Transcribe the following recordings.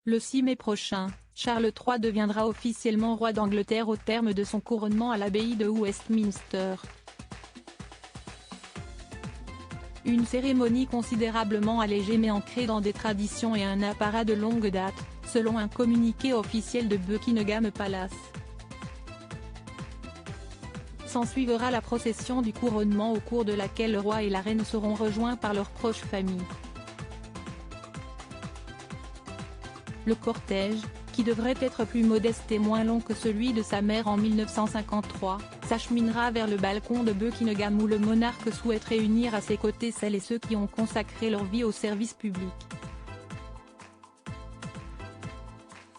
Le 6 mai prochain, Charles III deviendra officiellement roi d'Angleterre au terme de son couronnement à l'abbaye de Westminster. Une cérémonie considérablement allégée mais ancrée dans des traditions et un apparat de longue date, selon un communiqué officiel de Buckingham Palace. S'ensuivra la procession du couronnement au cours de laquelle le roi et la reine seront rejoints par leurs proches familles. Le cortège, qui devrait être plus modeste et moins long que celui de sa mère en 1953, s'acheminera vers le balcon de Buckingham où le monarque souhaite réunir à ses côtés celles et ceux qui ont consacré leur vie au service public.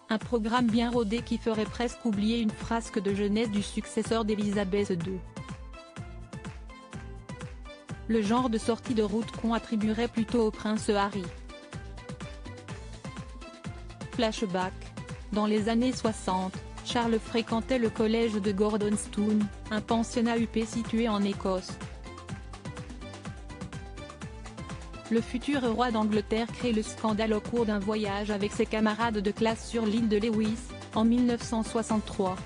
Un programme bien rodé qui ferait presque oublier une frasque de jeunesse du successeur d'Élisabeth II. Le genre de sortie de route qu'on attribuerait plutôt au prince Harry. Flashback. Dans les années 60, Charles fréquentait le collège de Gordonstoun, un pensionnat huppé situé en Écosse. Le futur roi d'Angleterre crée le scandale au cours d'un voyage avec ses camarades de classe sur l'île de Lewis, en 1963.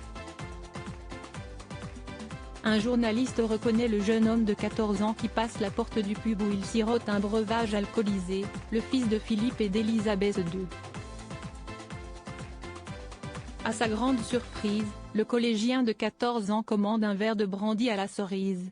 Un journaliste reconnaît le jeune homme de 14 ans qui passe la porte du pub où il sirote un breuvage alcoolisé, le fils de Philippe et d'Élisabeth II. À sa grande surprise, le collégien de 14 ans commande un verre de brandy à la cerise.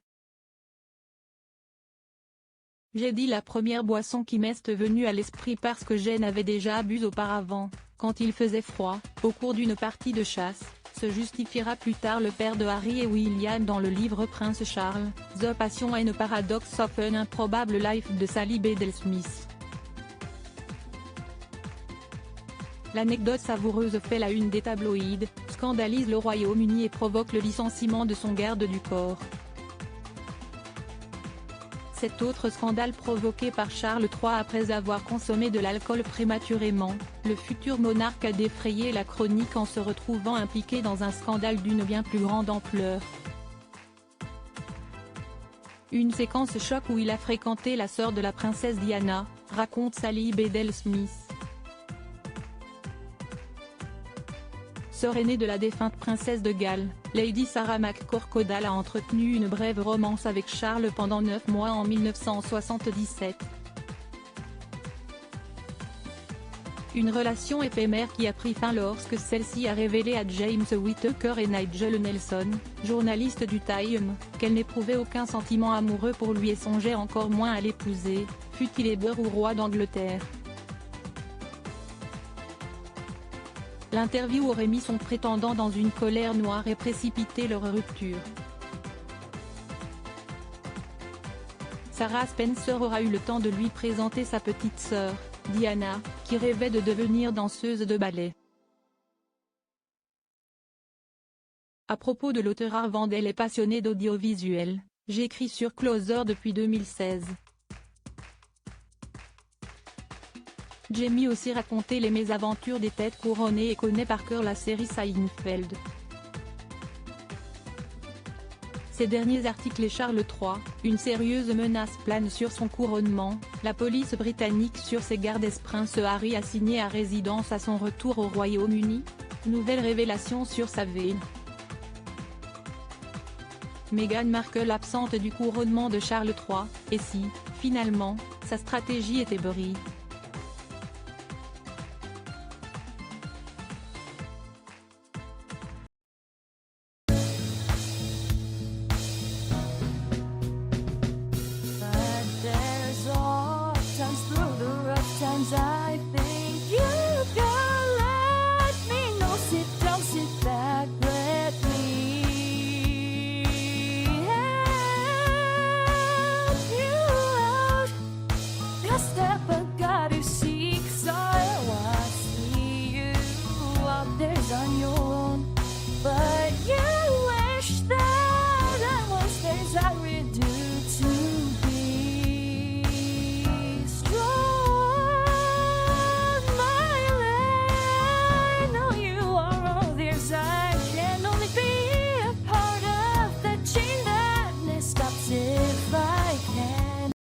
J'ai dit la première boisson qui m'est venue à l'esprit parce que Jane avait déjà bu auparavant, quand il faisait froid, au cours d'une partie de chasse, se justifiera plus tard le père de Harry et William dans le livre Prince Charles, The Passion and Paradox of an Improbable Life de Sally Bedell Smith. L'anecdote savoureuse fait la une des tabloïds, scandalise le Royaume-Uni et provoque le licenciement de son garde du corps. Cet autre scandale provoqué par Charles III après avoir consommé de l'alcool prématurément, le futur monarque a défrayé la chronique en se retrouvant impliqué dans un scandale d'une bien plus grande ampleur. Une séquence choc où il a fréquenté la sœur de la princesse Diana, raconte Sally Bedell Smith. Sœur aînée de la défunte princesse de Galles, Lady Sarah McCorquodale a entretenu une brève romance avec Charles pendant 9 mois en 1977. Une relation éphémère qui a pris fin lorsque celle-ci a révélé à James Whittaker et Nigel Nelson, journalistes du Time, qu'elle n'éprouvait aucun sentiment amoureux pour lui et songeait encore moins à l'épouser, fût-il ébreu ou roi d'Angleterre. L'interview aurait mis son prétendant dans une colère noire et précipité leur rupture. Sarah Spencer aura eu le temps de lui présenter sa petite sœur, Diana, qui rêvait de devenir danseuse de ballet. À propos de l'auteur Arvandel et passionné d'audiovisuel, j'écris sur Closer depuis 2016. Jamie aussi raconté les mésaventures des têtes couronnées et connaît par cœur la série Seinfeld. Ces derniers articles et Charles III, une sérieuse menace plane sur son couronnement, la police britannique sur ses gardes Prince Harry assigné à résidence à son retour au Royaume-Uni, nouvelle révélation sur sa veine. Meghan Markle absente du couronnement de Charles III, et si, finalement, sa stratégie était brie.